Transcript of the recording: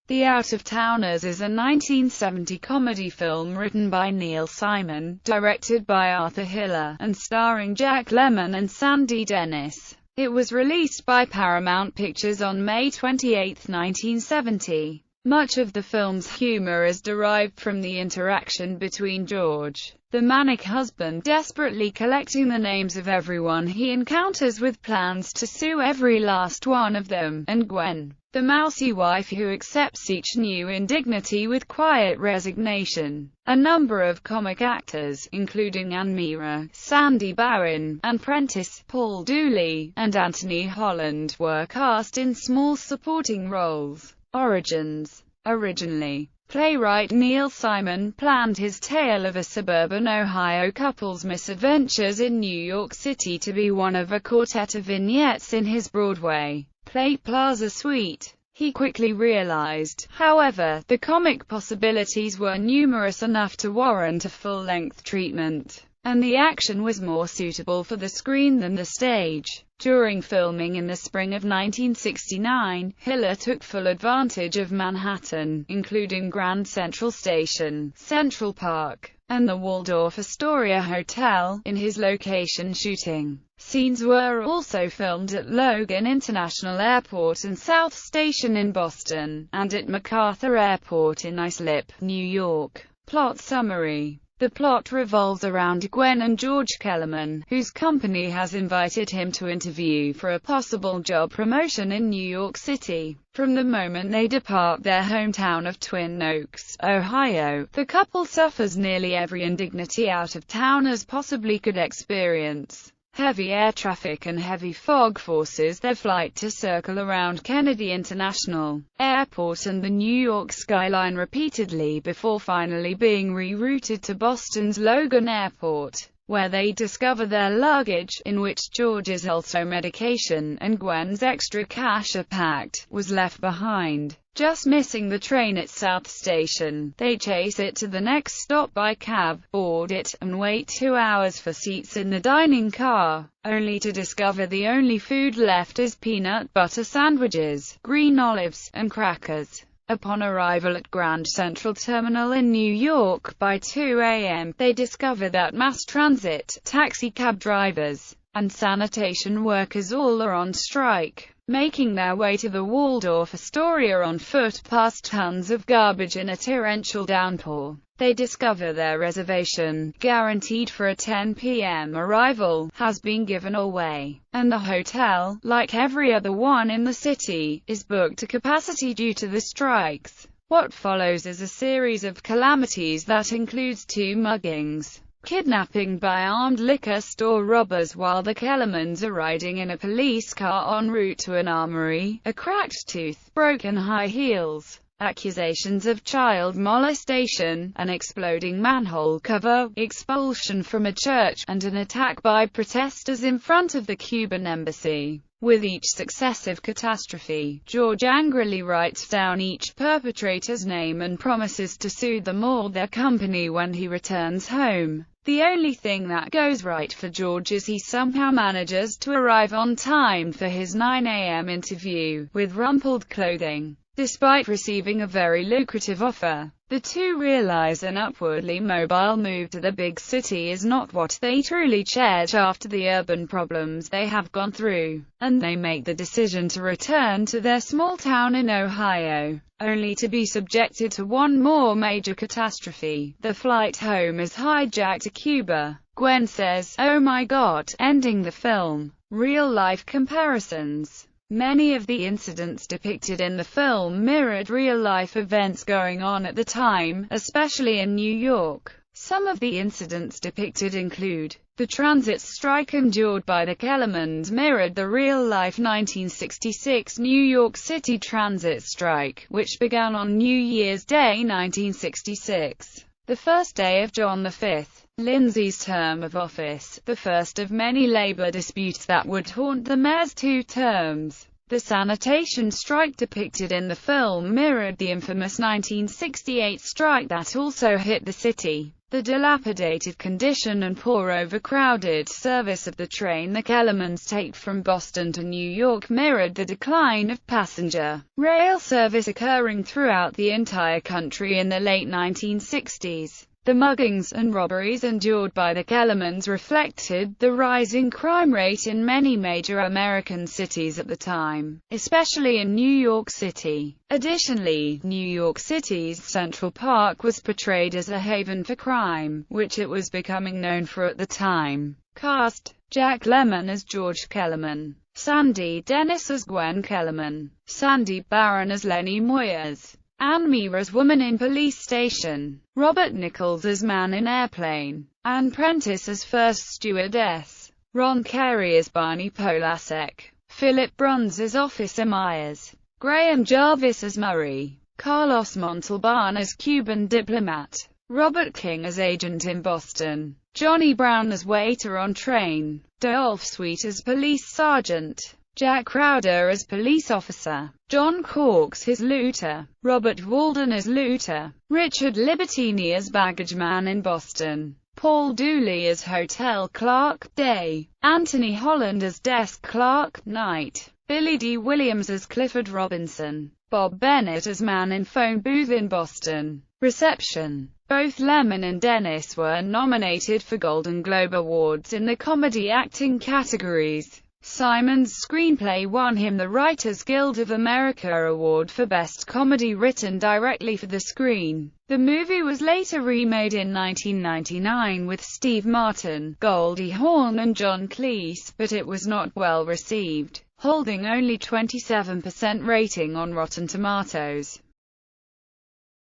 The Out-of-Towners is a 1970 comedy film written by Neil Simon, directed by Arthur Hiller, and starring Jack Lemmon and Sandy Dennis. It was released by Paramount Pictures on May 28, 1970. Much of the film's humor is derived from the interaction between George, the manic husband desperately collecting the names of everyone he encounters with plans to sue every last one of them, and Gwen, the mousy wife who accepts each new indignity with quiet resignation. A number of comic actors, including Ann Mira, Sandy Bowen, Ann Prentice, Paul Dooley, and Anthony Holland, were cast in small supporting roles. Origins. Originally, playwright Neil Simon planned his tale of a suburban Ohio couple's misadventures in New York City to be one of a quartet of vignettes in his Broadway play Plaza Suite. He quickly realized, however, the comic possibilities were numerous enough to warrant a full-length treatment, and the action was more suitable for the screen than the stage. During filming in the spring of 1969, Hiller took full advantage of Manhattan, including Grand Central Station, Central Park, and the Waldorf Astoria Hotel, in his location shooting. Scenes were also filmed at Logan International Airport and South Station in Boston, and at MacArthur Airport in Islip, New York. Plot summary. The plot revolves around Gwen and George Kellerman, whose company has invited him to interview for a possible job promotion in New York City. From the moment they depart their hometown of Twin Oaks, Ohio, the couple suffers nearly every indignity out-of-towners possibly could experience. Heavy air traffic and heavy fog forces their flight to circle around Kennedy International Airport and the New York skyline repeatedly before finally being rerouted to Boston's Logan Airport, where they discover their luggage, in which George's also medication and Gwen's extra cash are packed, was left behind. Just missing the train at South Station, they chase it to the next stop by cab, board it, and wait 2 hours for seats in the dining car, only to discover the only food left is peanut butter sandwiches, green olives, and crackers. Upon arrival at Grand Central Terminal in New York by 2 a.m., they discover that mass transit, taxi cab drivers, and sanitation workers all are on strike. Making their way to the Waldorf Astoria on foot past tons of garbage in a torrential downpour, they discover their reservation, guaranteed for a 10 p.m. arrival, has been given away, and the hotel, like every other one in the city, is booked to capacity due to the strikes. What follows is a series of calamities that includes 2 muggings, kidnapping by armed liquor store robbers while the Kellermans are riding in a police car en route to an armory, a cracked tooth, broken high heels, accusations of child molestation, an exploding manhole cover, expulsion from a church, and an attack by protesters in front of the Cuban embassy. With each successive catastrophe, George angrily writes down each perpetrator's name and promises to sue them or their company when he returns home. The only thing that goes right for George is he somehow manages to arrive on time for his 9 a.m. interview, with rumpled clothing. Despite receiving a very lucrative offer, the two realize an upwardly mobile move to the big city is not what they truly cherish after the urban problems they have gone through, and they make the decision to return to their small town in Ohio, only to be subjected to one more major catastrophe. The flight home is hijacked to Cuba. Gwen says, "Oh my God," ending the film. Real-life comparisons. Many of the incidents depicted in the film mirrored real-life events going on at the time, especially in New York. Some of the incidents depicted include the transit strike endured by the Kellermans mirrored the real-life 1966 New York City transit strike, which began on New Year's Day 1966, the first day of John V. Lindsay's term of office, the first of many labor disputes that would haunt the mayor's 2 terms. The sanitation strike depicted in the film mirrored the infamous 1968 strike that also hit the city. The dilapidated condition and poor overcrowded service of the train the Kellermans take from Boston to New York mirrored the decline of passenger rail service occurring throughout the entire country in the late 1960s. The muggings and robberies endured by the Kellermans reflected the rising crime rate in many major American cities at the time, especially in New York City. Additionally, New York City's Central Park was portrayed as a haven for crime, which it was becoming known for at the time. Cast: Jack Lemmon as George Kellerman, Sandy Dennis as Gwen Kellerman, Sandy Barron as Lenny Moyers, Anne Meara as Woman in Police Station, Robert Nichols as Man in Airplane, Anne Prentice as First Stewardess, Ron Carey as Barney Polasek, Philip Bruns as Officer Myers, Graham Jarvis as Murray, Carlos Montalban as Cuban diplomat, Robert King as agent in Boston, Johnny Brown as waiter on train, Dolph Sweet as police sergeant, Jack Crowder as police officer, John Corks as looter, Robert Walden as looter, Richard Libertini as baggage man in Boston, Paul Dooley as hotel clerk, day, Anthony Holland as desk clerk, night, Billy D. Williams as Clifford Robinson, Bob Bennett as man in phone booth in Boston. Reception. Both Lemmon and Dennis were nominated for Golden Globe Awards in the comedy acting categories. Simon's screenplay won him the Writers Guild of America Award for Best Comedy Written Directly for the Screen. The movie was later remade in 1999 with Steve Martin, Goldie Hawn and John Cleese, but it was not well received, holding only 27% rating on Rotten Tomatoes.